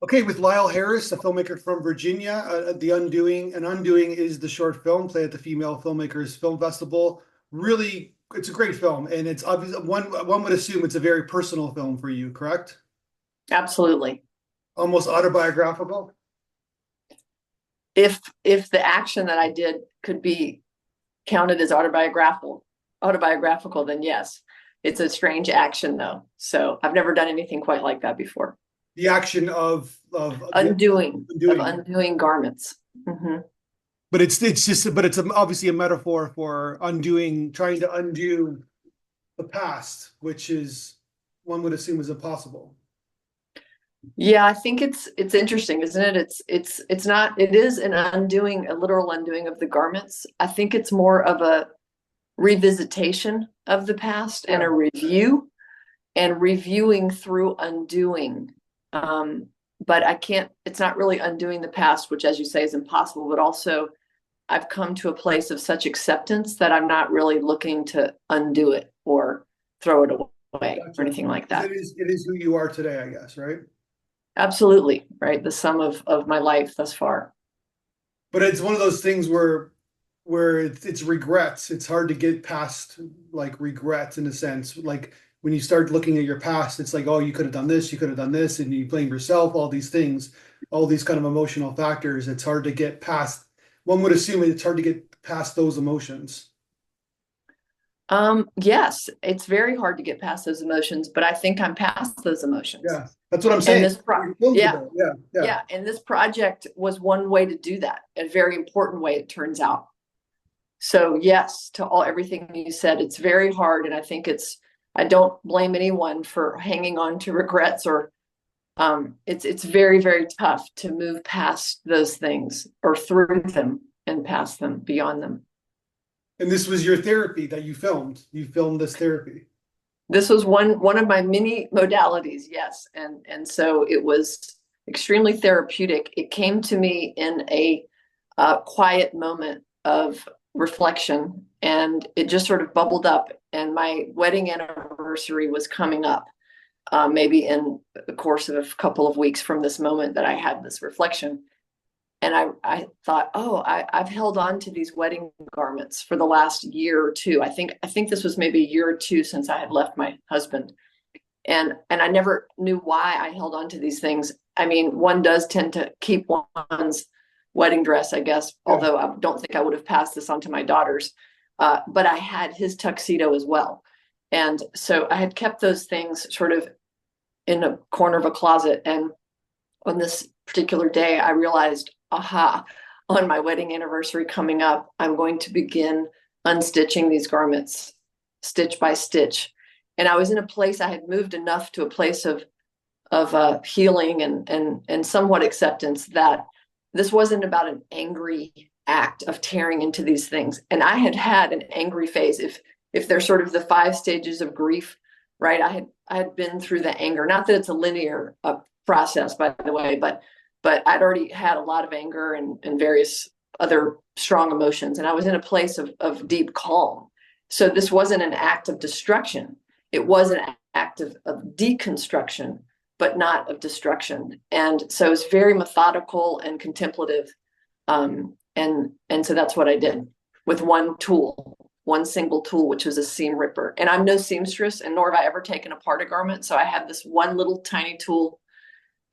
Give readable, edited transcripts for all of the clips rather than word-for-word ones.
Okay, with Lyall Harris, a filmmaker from Virginia, The Undoing. An Undoing is the short film played at the Female Filmmakers Film Festival. Really, it's a great film, and it's obvious. One would assume it's a very personal film for you, correct? Absolutely. Almost autobiographical. If the action that I did could be counted as autobiographical, then yes. It's a strange action though. So I've never done anything quite like that before. The action of the undoing, Undoing garments. Hmm. but it's obviously a metaphor for undoing, trying to undo the past, which is one would assume is impossible. Yeah, I think it's interesting, isn't it? It's not, it is an undoing, a literal undoing of the garments. I think it's more of a revisitation of the past and Yeah. a review and reviewing through undoing. Um, but I can't, it's not really undoing the past, which, as you say, is impossible, but also I've come to a place of such acceptance that I'm not really looking to undo it or throw it away or Gotcha. anything like 'Cause that. it is who you are today, I guess, right? Absolutely, right? The sum of my life thus far. But it's one of those things where it's regrets. It's hard to get past like regrets in a sense. Like when you start looking at your past, it's like, oh, you could have done this, you could have done this, and you blame yourself, all these things, all these kind of emotional factors. It's hard to get past. One would assume it's hard to get past those emotions. Yes, it's very hard to get past those emotions, but I think I'm past those emotions. Yeah, that's what I'm And saying. this pro Your film's yeah, about. Yeah, yeah. yeah, and this project was one way to do that, a very important way, it turns out. So yes, to all everything you said, it's very hard, and I think I don't blame anyone for hanging on to regrets or it's very, very tough to move past those things or through them and past them, beyond them. And this was your therapy that you filmed. You filmed this therapy. This was one of my many modalities, yes, and so it was extremely therapeutic. It came to me in a quiet moment of reflection, and it just sort of bubbled up. And my wedding anniversary was coming up, maybe in the course of a couple of weeks from this moment that I had this reflection. And I thought, oh, I've held on to these wedding garments for the last year or two. I think this was maybe a year or two since I had left my husband, and I never knew why I held on to these things. I mean, one does tend to keep one's wedding dress, I guess, Yeah. although I don't think I would have passed this on to my daughters. But I had his tuxedo as well. And so I had kept those things sort of in a corner of a closet. And on this particular day, I realized, aha, on my wedding anniversary coming up, I'm going to begin unstitching these garments stitch by stitch. And I was in a place, I had moved enough to a place of healing and somewhat acceptance that this wasn't about an angry act of tearing into these things. And I had had an angry phase. If there's sort of the 5 stages of grief, right? I had been through the anger. Not that it's a linear process, by the way, but I'd already had a lot of anger and various other strong emotions, and I was in a place of deep calm. So this wasn't an act of destruction. It was an act of deconstruction, but not of destruction. And so it's very methodical and contemplative. And so that's what I did with one tool, one single tool, which was a seam ripper. And I'm no seamstress, and nor have I ever taken apart a garment. So I had this one little tiny tool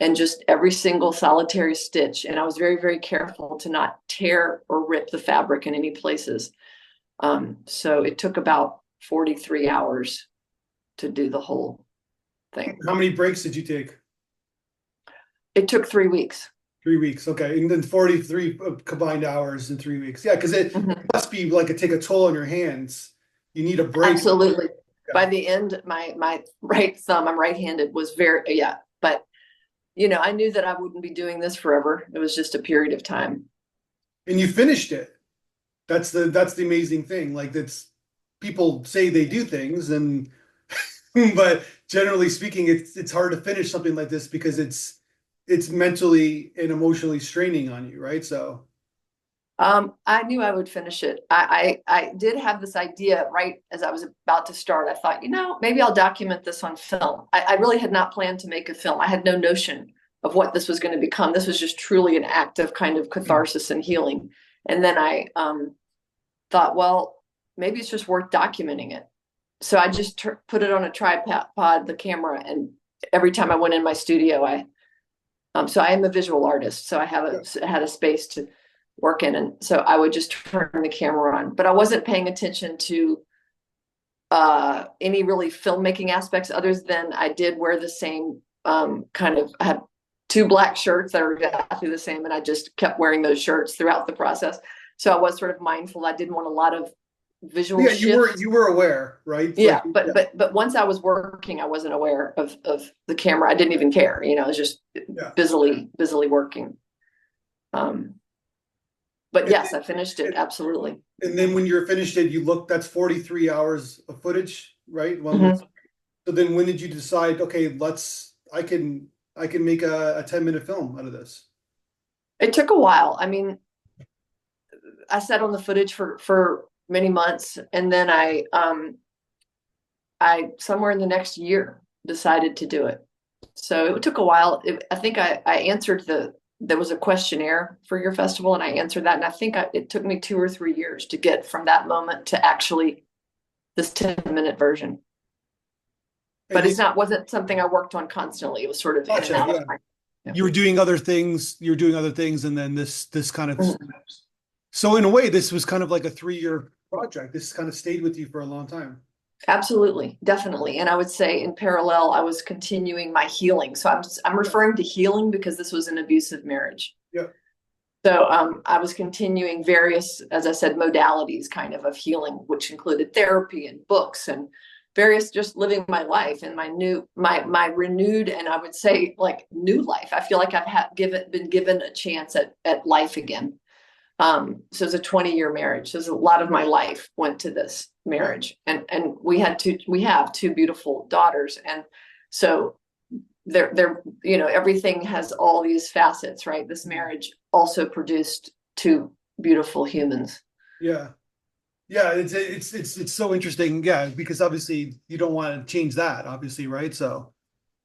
and just every single solitary stitch. And I was very, very careful to not tear or rip the fabric in any places. So it took about 43 hours to do the whole thing. How many breaks did you take? It took 3 weeks. 3 weeks. Okay. And then 43 combined hours in 3 weeks. Yeah, because it Mhm. must be like it take a toll on your hands. You need a break. Absolutely. Yeah. By the end, my right thumb, I'm right-handed, was very, yeah. But I knew that I wouldn't be doing this forever. It was just a period of time. And you finished it. That's the amazing thing. Like that's people say they do things and but generally speaking, it's hard to finish something like this because it's mentally and emotionally straining on you, right? So I knew I would finish it. I did have this idea right as I was about to start. I thought, maybe I'll document this on film. I really had not planned to make a film. I had no notion of what this was going to become. This was just truly an act of kind of catharsis and healing. And then I thought, well, maybe it's just worth documenting it. So I just put it on a tripod, the camera, and every time I went in my studio, so I am a visual artist, so I had a space to work in, and so I would just turn the camera on. But I wasn't paying attention to any really filmmaking aspects, other than I did wear the same kind of. I had two black shirts that are exactly the same, and I just kept wearing those shirts throughout the process. So I was sort of mindful. I didn't want a lot of visual shifts. You were aware, right? Yeah, but once I was working, I wasn't aware of the camera. I didn't even care, I was just busily working. But yes, I finished it, absolutely. And then when you're finished it, you look, that's 43 hours of footage, right? So then when did you decide, okay, I can make a 10-minute film out of this? It took a while. I mean, I sat on the footage for many months, and then I somewhere in the next year decided to do it. So it took a while. I think I answered there was a questionnaire for your festival, and I answered that, and I think it took me 2 or 3 years to get from that moment to actually this 10-minute version. But wasn't something I worked on constantly. It was sort of in and out of my. You were doing other things, and then this kind of. So in a way, this was kind of like a 3-year project. This kind of stayed with you for a long time. Absolutely, definitely. And I would say in parallel, I was continuing my healing. So I'm referring to healing because this was an abusive marriage. Yeah. So I was continuing various, as I said, modalities kind of healing, which included therapy and books and various, just living my life and my renewed, and I would say like new life. I feel like I've been given a chance at life again. So it's a 20-year marriage. So a lot of my life went to this marriage, and we have two beautiful daughters. And so they're, everything has all these facets, right? This marriage also produced 2 beautiful humans. Yeah. Yeah. It's so interesting. Yeah. Because obviously you don't want to change that, obviously. Right. So.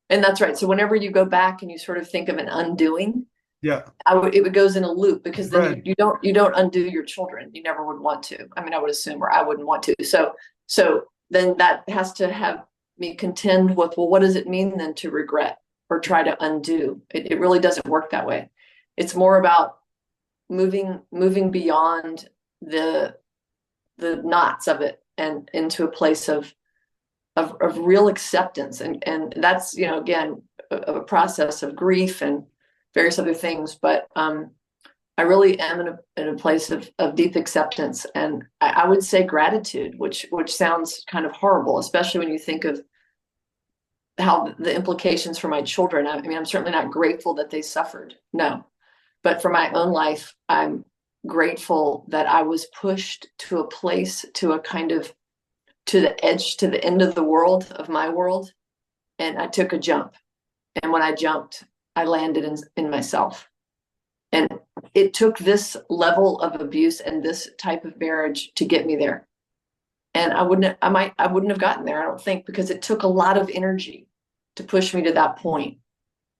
And that's right. So whenever you go back and you sort of think of an undoing, it goes in a loop, because then you don't undo your children. You never would want to. I mean, I would assume, or I wouldn't want to. So then that has to have me contend with, well, what does it mean then to regret or try to undo? It really doesn't work that way. It's more about moving beyond the knots of it and into a place of real acceptance. And that's, again, a process of grief and various other things, but I really am in a place of deep acceptance, and I would say gratitude, which sounds kind of horrible, especially when you think of how the implications for my children. I mean, I'm certainly not grateful that they suffered, no, but for my own life, I'm grateful that I was pushed to a place, to a kind of, to the edge, to the end of the world, of my world, and I took a jump, and when I jumped, I landed in myself. And it took this level of abuse and this type of marriage to get me there. And I wouldn't have gotten there, I don't think, because it took a lot of energy to push me to that point.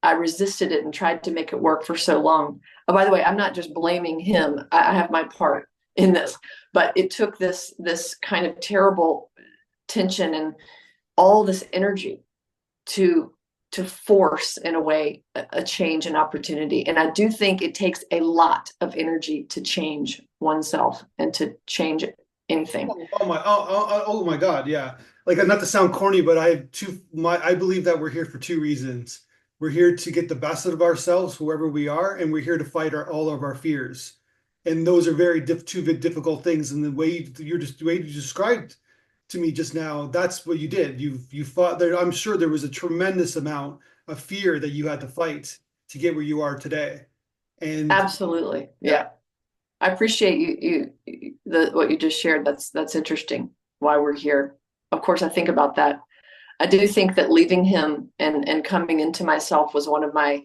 I resisted it and tried to make it work for so long. Oh, by the way, I'm not just blaming him. I have my part in this, but it took this kind of terrible tension and all this energy to force, in a way, a change and opportunity. And I do think it takes a lot of energy to change oneself and to change anything. Oh my God. Yeah. Like, not to sound corny, but I believe that we're here for 2 reasons. We're here to get the best out of ourselves, whoever we are, and we're here to fight all of our fears. And those are very 2 difficult things. And the way you described to me just now, that's what you did. You fought there. I'm sure there was a tremendous amount of fear that you had to fight to get where you are today. And absolutely. Yeah. I appreciate what you just shared. That's interesting, why we're here. Of course, I think about that. I do think that leaving him and coming into myself was one of my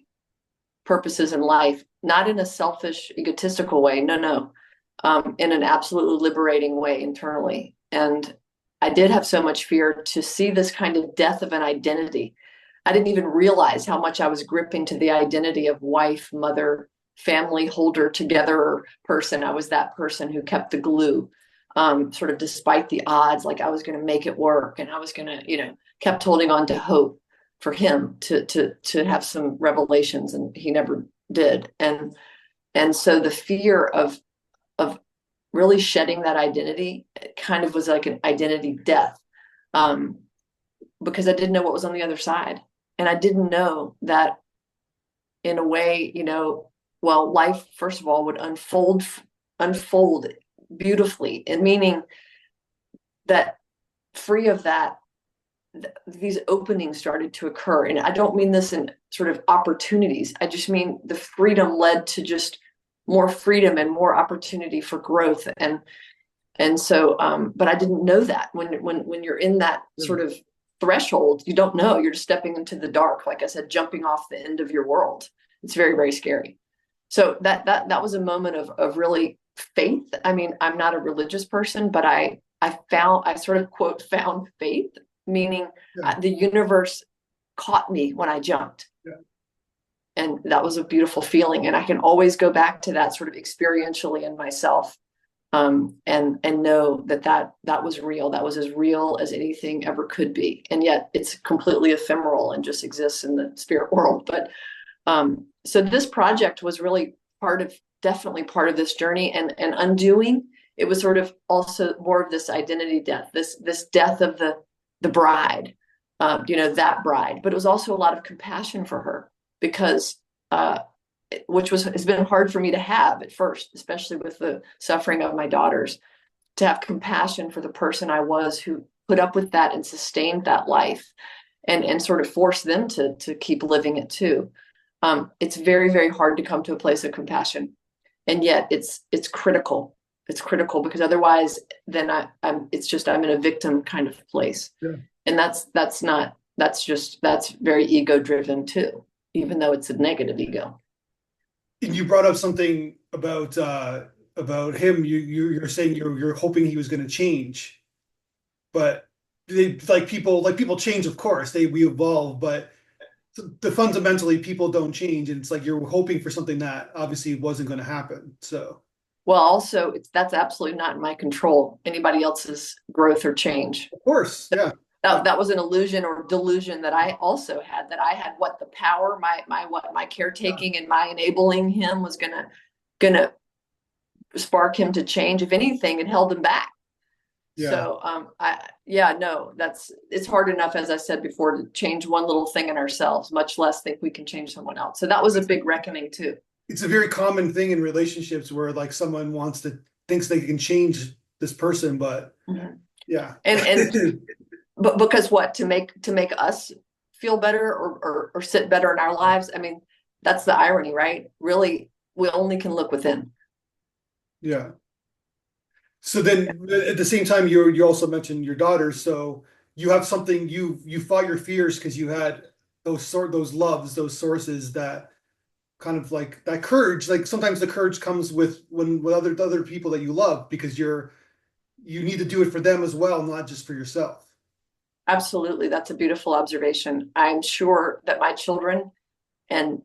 purposes in life, not in a selfish, egotistical way. No. In an absolutely liberating way internally. And I did have so much fear to see this kind of death of an identity. I didn't even realize how much I was gripping to the identity of wife, mother, family holder together person. I was that person who kept the glue, sort of despite the odds, like I was going to make it work, and I was going to, kept holding on to hope for him to have some revelations, and he never did. And so the fear of really shedding that identity kind of was like an identity death, because I didn't know what was on the other side. And I didn't know that in a way, well, life, first of all, would unfold beautifully, and meaning that free of that, these openings started to occur. And I don't mean this in sort of opportunities. I just mean the freedom led to just more freedom and more opportunity for growth. And so, but I didn't know that when you're in that sort of threshold, you don't know, you're just stepping into the dark. Like I said, jumping off the end of your world. It's very, very scary. So that was a moment of really faith. I mean, I'm not a religious person, but I sort of quote, found faith, meaning the universe caught me when I jumped. Yeah. And that was a beautiful feeling. And I can always go back to that sort of experientially in myself, and know that was real. That was as real as anything ever could be. And yet it's completely ephemeral and just exists in the spirit world. But so this project was really definitely part of this journey, and undoing. It was sort of also more of this identity death, this death of the bride, that bride. But it was also a lot of compassion for her, because which has been hard for me to have at first, especially with the suffering of my daughters, to have compassion for the person I was, who put up with that and sustained that life, and sort of forced them to keep living it too. It's very, very hard to come to a place of compassion, and yet it's critical. It's critical, because otherwise, then I'm in a victim kind of place, and that's very ego driven too, even though it's a negative ego. You brought up something about him. You're saying you're hoping he was going to change, but people change, of course. We evolve, but fundamentally people don't change, and it's like you're hoping for something that obviously wasn't going to happen. So, well, also that's absolutely not in my control. Anybody else's growth or change. Of course, yeah. That was an illusion or delusion that I also had, that I had the power, my caretaking and my enabling him was gonna spark him to change. If anything, it held him back. Yeah. So it's hard enough, as I said before, to change one little thing in ourselves, much less think we can change someone else. So that was a big reckoning too. It's a very common thing in relationships where like someone thinks they can change this person, but yeah. And but because to make us feel better or sit better in our lives. I mean, that's the irony, right? Really, we only can look within. Yeah. So then at the same time, you also mentioned your daughters. So you have something, you fought your fears because you had those loves, those sources that kind of like that courage. Like sometimes the courage comes with other people that you love, because you need to do it for them as well, not just for yourself. Absolutely. That's a beautiful observation. I'm sure that my children and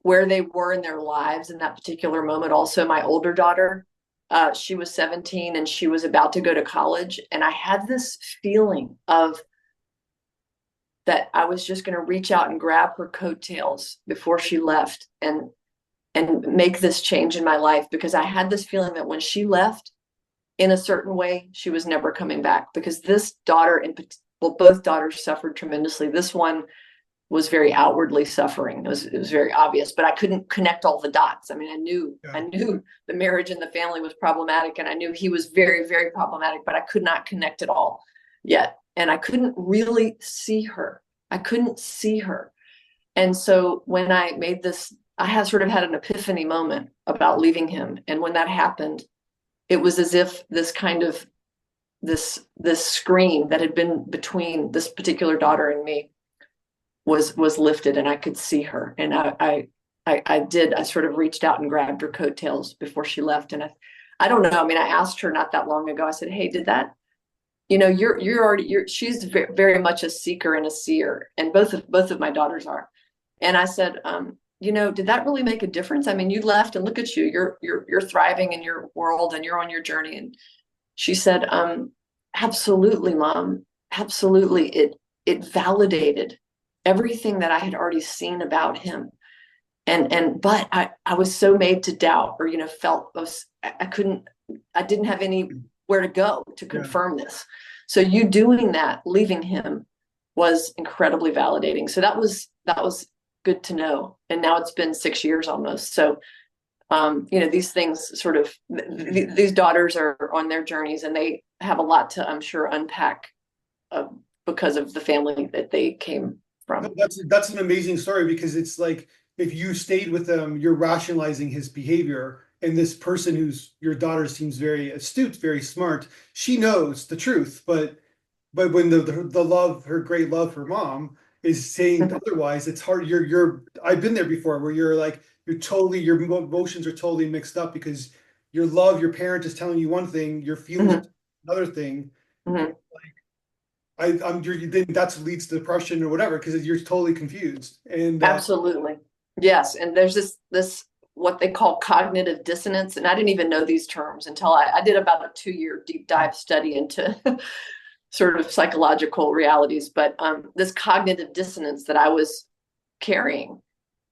where they were in their lives in that particular moment, also my older daughter, she was 17 and she was about to go to college. And I had this feeling of that I was just going to reach out and grab her coattails before she left and make this change in my life, because I had this feeling that when she left in a certain way, she was never coming back, because this daughter both daughters suffered tremendously. This one was very outwardly suffering. It was very obvious, but I couldn't connect all the dots. I mean, I knew the marriage and the family was problematic, and I knew he was very, very problematic, but I could not connect it all yet. And I couldn't really see her. I couldn't see her. And so when I made this, I had sort of had an epiphany moment about leaving him. And when that happened, it was as if this kind of this screen that had been between this particular daughter and me was lifted, and I could see her. And I sort of reached out and grabbed her coattails before she left. And I don't know. I mean, I asked her not that long ago, I said, hey, did that she's very much a seeker and a seer, and both of my daughters are. And I said, did that really make a difference? I mean, you left and look at you, you're thriving in your world and you're on your journey. And she said, absolutely, Mom, absolutely. It validated everything that I had already seen about him. But I was so made to doubt, or, felt I didn't have anywhere to go to confirm this. So you doing that, leaving him, was incredibly validating. So that was good to know. And now it's been 6 years almost. So, these things sort of, these daughters are on their journeys, and they have a lot to, I'm sure, unpack because of the family that they came from. That's an amazing story, because it's like, if you stayed with them, you're rationalizing his behavior. And this person, who's your daughter, seems very astute, very smart. She knows the truth, but when the love, her great love for Mom, is saying otherwise, it's hard. I've been there before, where you're like, your emotions are totally mixed up, because your parent is telling you one thing, your feelings another thing. Mm-hmm. Then that leads to depression or whatever, because you're totally confused. And Absolutely. Yes. And there's this what they call cognitive dissonance. And I didn't even know these terms until I did about a 2-year deep dive study into sort of psychological realities. But this cognitive dissonance that I was carrying,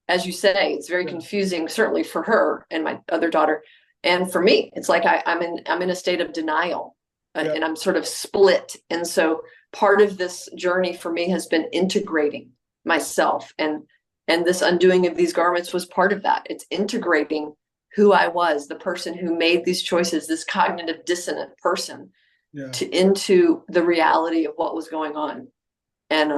as you say, it's very confusing, certainly for her and my other daughter. And for me, it's like I'm in a state of denial, and I'm sort of split. And so part of this journey for me has been integrating myself, and this undoing of these garments was part of that. It's integrating who I was, the person who made these choices, this cognitive dissonant person, into the reality of what was going on, and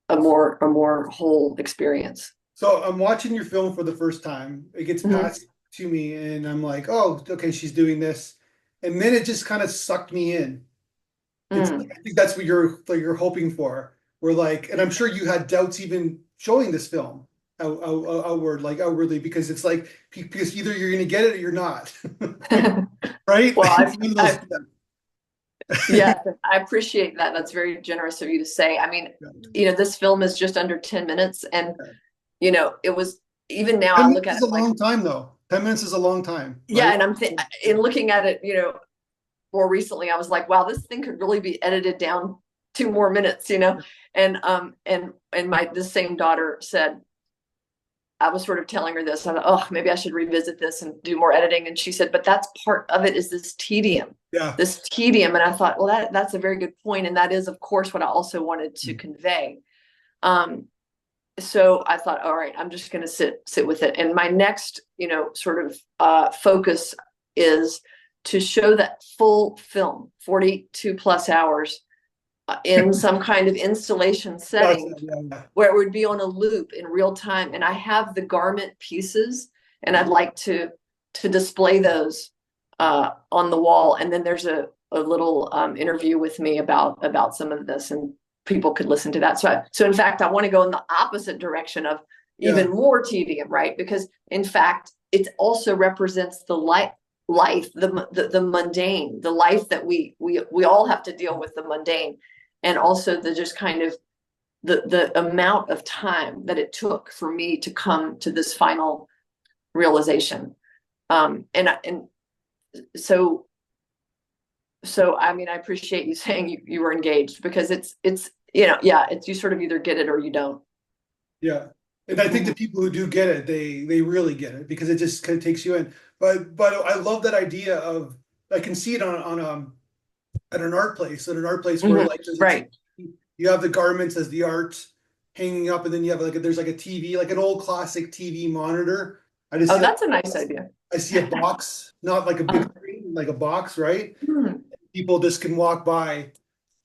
a more whole experience. So I'm watching your film for the first time. It gets passed to me, and I'm like, oh, okay, she's doing this. And then it just kind of sucked me in. I think that's what you're hoping for. We're like, and I'm sure you had doubts even showing this film outwardly, because it's like, because either you're going to get it or you're not. Right? Well, I appreciate that. That's very generous of you to say. I mean, this film is just under 10 minutes, and it was, even now I look at it, a long time though. 10 minutes is a long time. Right? Yeah, and I'm in looking at it, more recently, I was like, wow, this thing could really be edited down 2 more minutes, and this same daughter said, I was sort of telling her this, I thought, oh, maybe I should revisit this and do more editing. And she said, but that's part of it, is this tedium. And I thought, well, that's a very good point. And that is, of course, what I also wanted to convey. So I thought, all right, I'm just going to sit with it. And my next, sort of focus is to show that full film, 42 plus hours, in some kind of installation setting where it would be on a loop in real time. And I have the garment pieces, and I'd like to display those on the wall. And then there's a little interview with me about some of this, and people could listen to that. So in fact, I want to go in the opposite direction of even more tedium, right? Because in fact, it also represents the life, the mundane, the life that we all have to deal with, the mundane. And also the just kind of the amount of time that it took for me to come to this final realization. And so I mean, I appreciate you saying you were engaged, because it's you sort of either get it or you don't. Yeah. And I think the people who do get it, they really get it, because it just kind of takes you in. But I love that idea of, I can see it on at an art place, where like you have the garments as the art hanging up, and then you have there's like a TV, like an old classic TV monitor. That's a nice idea. I see a box, not like a big screen, like a box, right? People just can walk by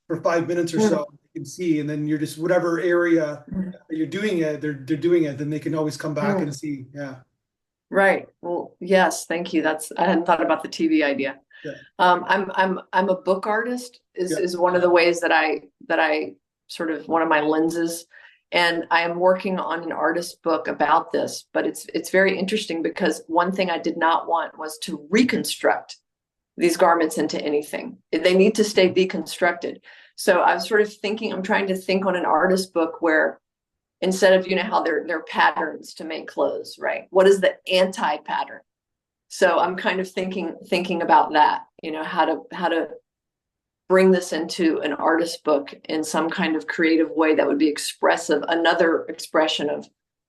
for 5 minutes or so, you can see, and then you're just, whatever area you're doing it, they're doing it, then they can always come back and see. Right. Well, yes, thank you. I hadn't thought about the TV idea. I'm a book artist is one of the ways that I sort of, one of my lenses, and I am working on an artist book about this. But it's very interesting, because one thing I did not want was to reconstruct these garments into anything. They need to stay deconstructed. So I was sort of thinking, I'm trying to think on an artist book where instead of, you know, how they're patterns to make clothes, right? What is the anti-pattern? So I'm kind of thinking about that, you know, how to bring this into an artist book in some kind of creative way that would be expressive, another expression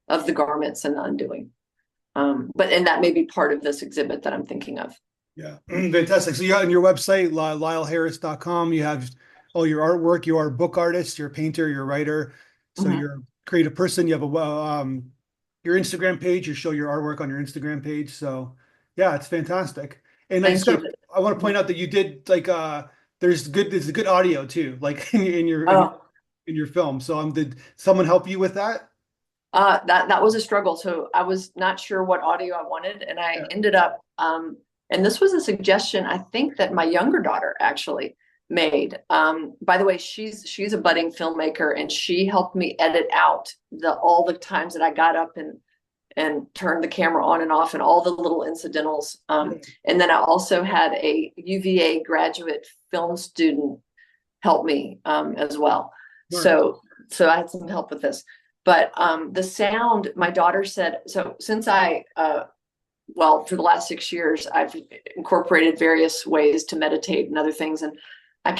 of the garments and the undoing. And that may be part of this exhibit that I'm thinking of. Yeah, fantastic. So you got on your website, lyallharris.com, you have all your artwork. You are a book artist, you're a painter, you're a writer. So Mhm. you're a creative person. You have your Instagram page, you show your artwork on your Instagram page. So yeah, it's fantastic. And Thank you. I want to point out that you did like there's a good audio too, like Oh, in your film. So did someone help you with that? that was a struggle. So I was not sure what audio I wanted, and I Yeah. ended up and this was a suggestion I think that my younger daughter actually made. By the way, she's a budding filmmaker, and she helped me edit out all the times that I got up and turned the camera on and off and all the little incidentals. And then I also had a UVA graduate film student help me as well. Smart. So I had some help with this. But the sound, my daughter said, so since well, for the last 6 years, I've incorporated various ways to meditate and other things. And I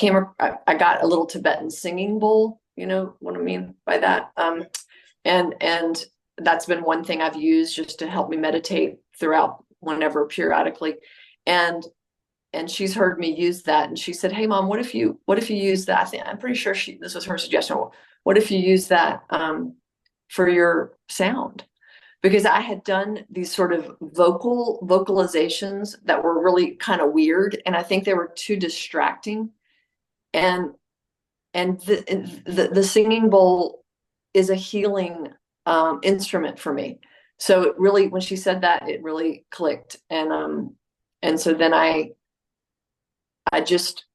got a little Tibetan singing bowl, you know what I mean by that? And that's been one thing I've used just to help me meditate throughout whenever periodically. And she's heard me use that, and she said, "Hey, Mom, what if you use that?" I'm pretty sure this was her suggestion. What if you use that for your sound? Because I had done these sort of vocalizations that were really kind of weird, and I think they were too distracting. And the singing bowl is a healing instrument for me. So it really, when she said that, it really clicked. And so then I just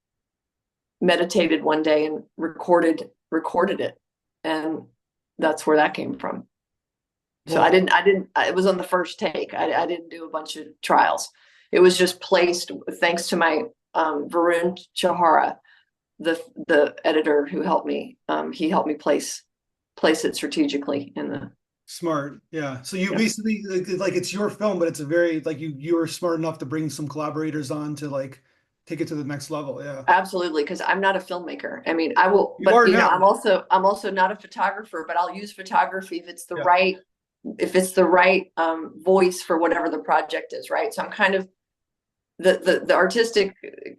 meditated one day and recorded it, and that's where that came from. So Well, it was on the first take. I didn't do a bunch of trials. It was just placed thanks to my Varun Chahara, the editor who helped me. He helped me place it strategically in the. smart. Yeah. So you Yeah. basically like it's your film, but it's a very like you were smart enough to bring some collaborators on to like take it to the next level. Yeah. Absolutely, because I'm not a filmmaker. I mean, I will, You but are you know, now. I'm also not a photographer, but I'll use photography if it's the Yeah. right voice for whatever the project is, right? So I'm kind of the artistic,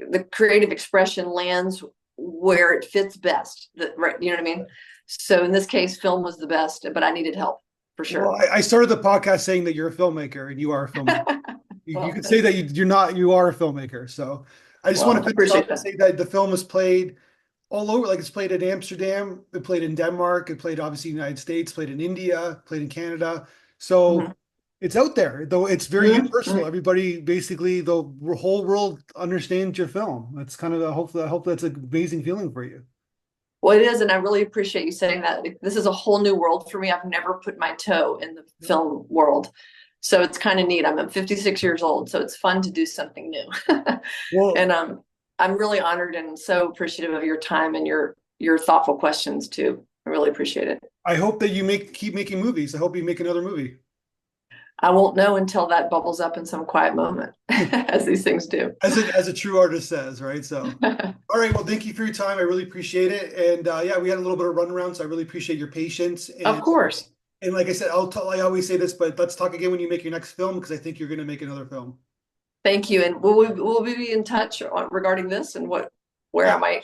the creative expression lands where it fits best. Right, you know what I mean? So in this case, film was the best, but I needed help for Well, sure. I started the podcast saying that you're a filmmaker and you are a filmmaker. You Well, could say that you're not, you are a filmmaker. So I just want to I finish off appreciate and that. say that the film is played all over. Like it's played in Amsterdam, it played in Denmark, it played obviously in the United States, played in India, played in Canada. So Mhm. it's out there, though it's very universal. Mhm. Everybody, basically, the whole world understands your film. That's kind of the hope. I hope that's an amazing feeling for you. Well, it is, and I really appreciate you saying that. This is a whole new world for me. I've never put my toe in the film world. So it's kind of neat. I'm 56 years old, so it's fun to do something new. Well, And I'm really honored and so appreciative of your time and your thoughtful questions too. I really appreciate it. I hope that you keep making movies. I hope you make another movie. I won't know until that bubbles up in some quiet moment, as these things do. As a true artist says, right? So, all right. Well, thank you for your time. I really appreciate it. And yeah, we had a little bit of runaround, so I really appreciate your patience. Of course. And like I said, I always say this, but let's talk again when you make your next film because I think you're going to make another film. Thank you. And will we be in touch regarding this and where I Yeah, might